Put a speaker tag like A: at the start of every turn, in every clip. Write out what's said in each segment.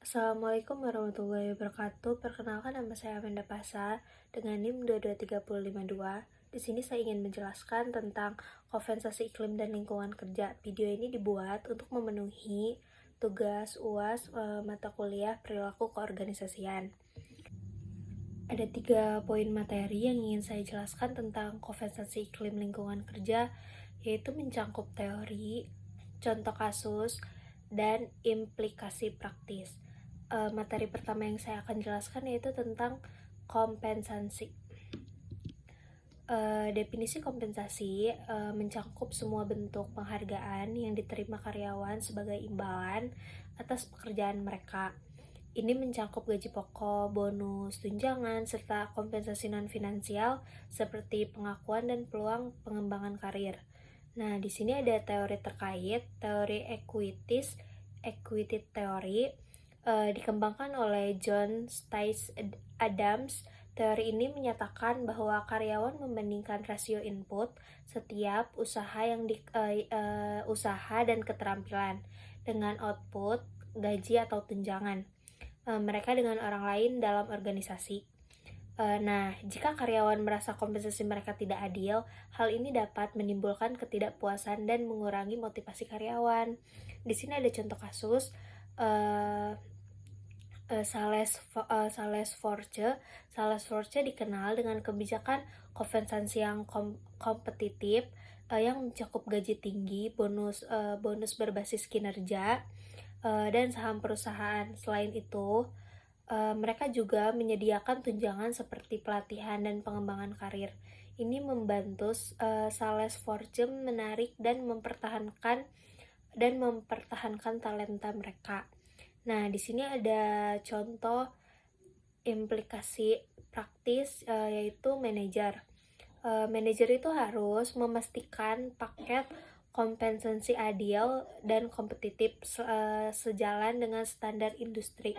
A: Assalamualaikum warahmatullahi wabarakatuh. Perkenalkan nama saya Amanda Pasa dengan NIM 223052. Di sini saya ingin menjelaskan tentang kompensasi iklim dan lingkungan kerja. Video ini dibuat untuk memenuhi tugas UAS mata kuliah perilaku keorganisasian. Ada 3 poin materi yang ingin saya jelaskan tentang kompensasi iklim lingkungan kerja, yaitu mencangkup teori, contoh kasus, dan implikasi praktis. Materi pertama yang saya akan jelaskan yaitu tentang kompensasi. Definisi kompensasi mencangkup semua bentuk penghargaan yang diterima karyawan sebagai imbalan atas pekerjaan mereka. Ini mencakup gaji pokok, bonus, tunjangan, serta kompensasi non-finansial seperti pengakuan dan peluang pengembangan karir. Nah, di sini ada teori terkait, teori equity theory, dikembangkan oleh John Stice Adams. Teori ini menyatakan bahwa karyawan membandingkan rasio input setiap usaha dan keterampilan dengan output, gaji atau tunjangan mereka dengan orang lain dalam organisasi. Nah, jika karyawan merasa kompensasi mereka tidak adil, hal ini dapat menimbulkan ketidakpuasan dan mengurangi motivasi karyawan. Di sini ada contoh kasus Sales Force dikenal dengan kebijakan kompensasi yang kompetitif yang mencakup gaji tinggi, bonus berbasis kinerja, dan saham perusahaan. Selain itu, mereka juga menyediakan tunjangan seperti pelatihan dan pengembangan karir. Ini membantu Sales Forge menarik dan mempertahankan talenta mereka. Nah, di sini ada contoh implikasi praktis yaitu manajer. Manajer itu harus memastikan paket kompensasi adil dan kompetitif sejalan dengan standar industri.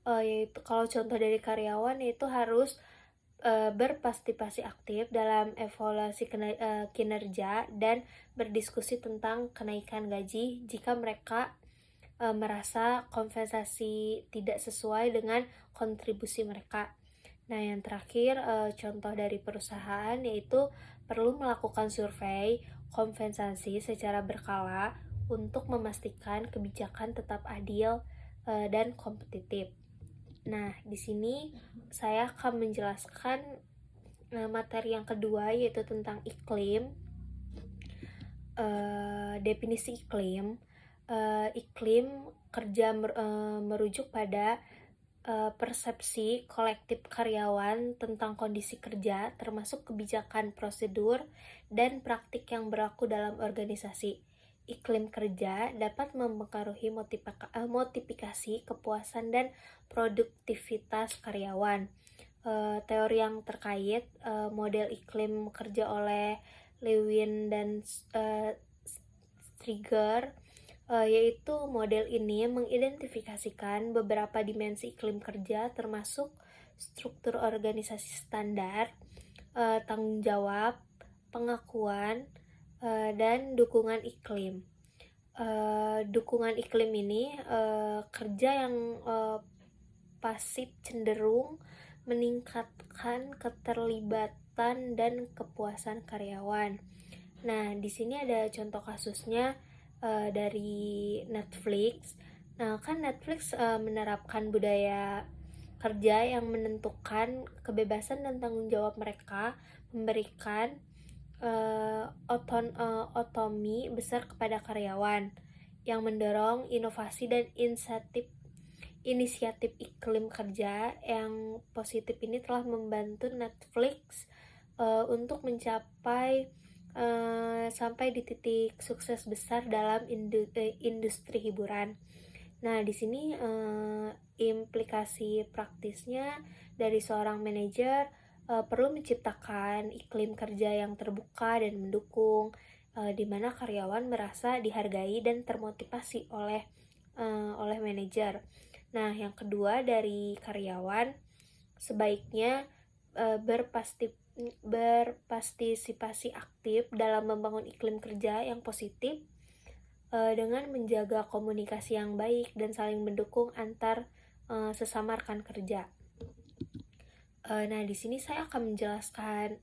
A: Yaitu kalau contoh dari karyawan yaitu harus berpartisipasi aktif dalam evaluasi kinerja dan berdiskusi tentang kenaikan gaji jika mereka merasa kompensasi tidak sesuai dengan kontribusi mereka. Nah, yang terakhir contoh dari perusahaan yaitu perlu melakukan survei kompensasi secara berkala untuk memastikan kebijakan tetap adil dan kompetitif. Nah, di sini saya akan menjelaskan materi yang kedua yaitu tentang iklim. Definisi iklim. Iklim kerja merujuk pada persepsi kolektif karyawan tentang kondisi kerja, termasuk kebijakan, prosedur, dan praktik yang berlaku dalam organisasi. Iklim kerja dapat mempengaruhi motivasi, kepuasan, dan produktivitas karyawan. Teori yang terkait model iklim kerja oleh Lewin dan Striger, yaitu model ini mengidentifikasikan beberapa dimensi iklim kerja termasuk struktur organisasi standar, tanggung jawab, pengakuan, dan dukungan iklim. Dukungan iklim ini kerja yang pasif cenderung meningkatkan keterlibatan dan kepuasan karyawan. Nah, di sini ada contoh kasusnya dari Netflix. Nah, kan Netflix menerapkan budaya kerja yang menentukan kebebasan dan tanggung jawab mereka, memberikan otonomi besar kepada karyawan, yang mendorong inovasi dan inisiatif iklim kerja yang positif ini telah membantu Netflix untuk mencapai sampai di titik sukses besar dalam industri hiburan. Nah, di sini implikasi praktisnya dari seorang manajer perlu menciptakan iklim kerja yang terbuka dan mendukung, di mana karyawan merasa dihargai dan termotivasi oleh manajer. Nah, yang kedua dari karyawan sebaiknya berpartisipasi aktif dalam membangun iklim kerja yang positif dengan menjaga komunikasi yang baik dan saling mendukung antar sesama rekan kerja. Nah, di sini saya akan menjelaskan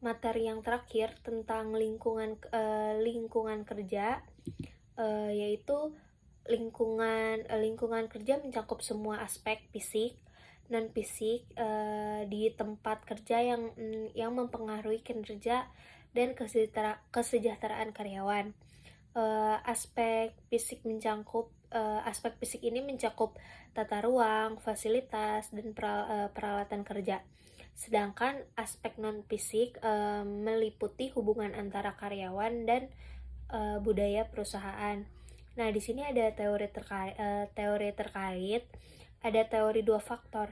A: materi yang terakhir tentang lingkungan kerja, yaitu lingkungan kerja mencakup semua aspek fisik, non fisik di tempat kerja yang mempengaruhi kinerja dan kesejahteraan karyawan. Aspek fisik ini mencakup tata ruang, fasilitas, dan peralatan kerja. Sedangkan aspek non fisik meliputi hubungan antara karyawan dan budaya perusahaan. Nah, di sini ada teori terkait, ada teori dua faktor,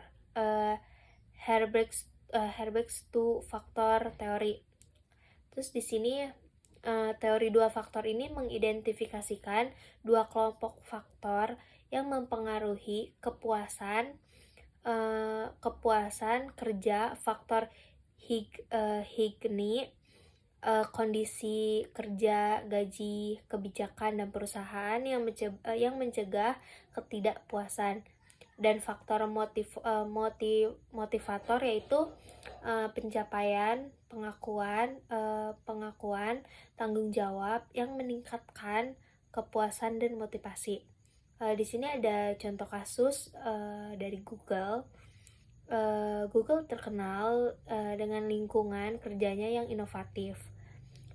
A: Herberg's two factor theory. Terus di sini teori dua faktor ini mengidentifikasikan dua kelompok faktor yang mempengaruhi kepuasan kerja, faktor Higni, kondisi kerja, gaji, kebijakan, dan perusahaan yang mencegah ketidakpuasan, dan faktor motivator yaitu pencapaian, pengakuan, tanggung jawab yang meningkatkan kepuasan dan motivasi. Di sini ada contoh kasus dari Google. Google terkenal dengan lingkungan kerjanya yang inovatif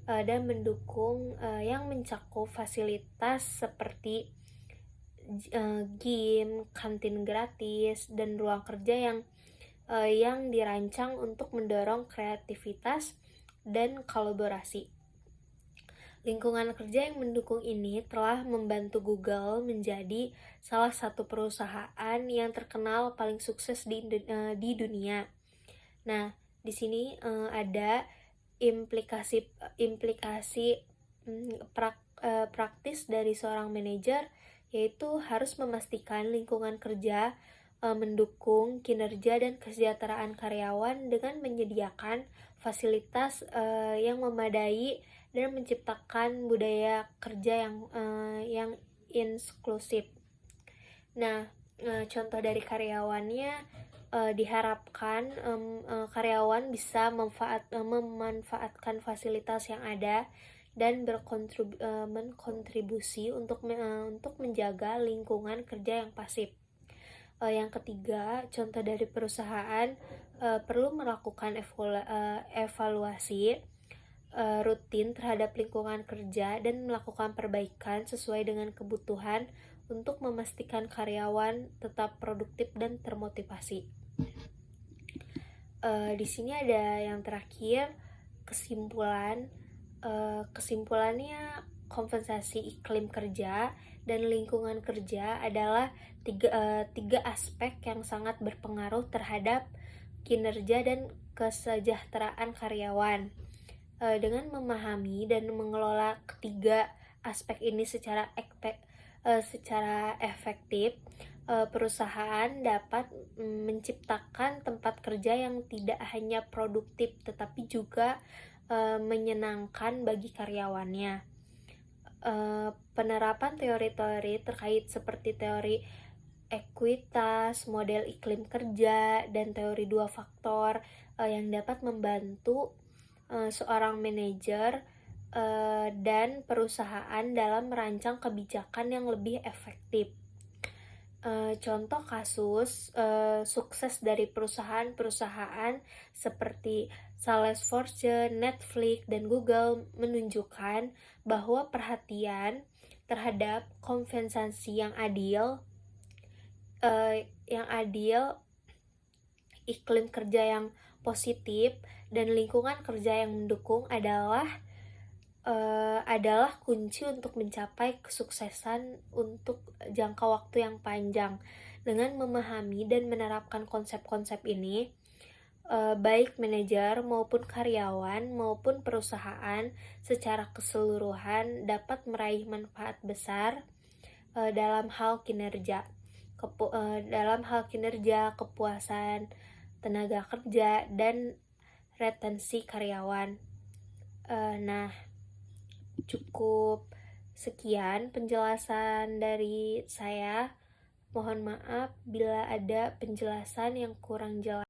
A: dan mendukung yang mencakup fasilitas seperti game, kantin gratis, dan ruang kerja yang dirancang untuk mendorong kreativitas dan kolaborasi. Lingkungan kerja yang mendukung ini telah membantu Google menjadi salah satu perusahaan yang terkenal paling sukses di dunia. Nah, di sini ada implikasi praktis dari seorang manajer, yaitu harus memastikan lingkungan kerja mendukung kinerja dan kesejahteraan karyawan dengan menyediakan fasilitas yang memadai dan menciptakan budaya kerja yang inklusif. Nah, contoh dari karyawannya, diharapkan karyawan bisa memanfaatkan fasilitas yang ada dan berkontribusi untuk menjaga lingkungan kerja yang pasif. Yang ketiga, contoh dari perusahaan perlu melakukan evaluasi rutin terhadap lingkungan kerja dan melakukan perbaikan sesuai dengan kebutuhan untuk memastikan karyawan tetap produktif dan termotivasi. Di sini ada yang terakhir, kesimpulannya kompensasi iklim kerja dan lingkungan kerja adalah tiga aspek yang sangat berpengaruh terhadap kinerja dan kesejahteraan karyawan. Dengan memahami dan mengelola ketiga aspek ini secara efektif, perusahaan dapat menciptakan tempat kerja yang tidak hanya produktif tetapi juga menyenangkan bagi karyawannya. Penerapan teori-teori terkait seperti teori ekuitas, model iklim kerja, dan teori dua faktor yang dapat membantu seorang manajer dan perusahaan dalam merancang kebijakan yang lebih efektif. Contoh kasus sukses dari perusahaan-perusahaan seperti Salesforce, Netflix, dan Google menunjukkan bahwa perhatian terhadap kompensasi yang adil, iklim kerja yang positif, dan lingkungan kerja yang mendukung adalah kunci untuk mencapai kesuksesan untuk jangka waktu yang panjang. Dengan memahami dan menerapkan konsep-konsep ini, baik manajer maupun karyawan maupun perusahaan secara keseluruhan dapat meraih manfaat besar dalam hal kinerja, kepuasan tenaga kerja, dan retensi karyawan. Nah, cukup Sekian penjelasan dari saya. Mohon maaf bila ada penjelasan yang kurang jelas.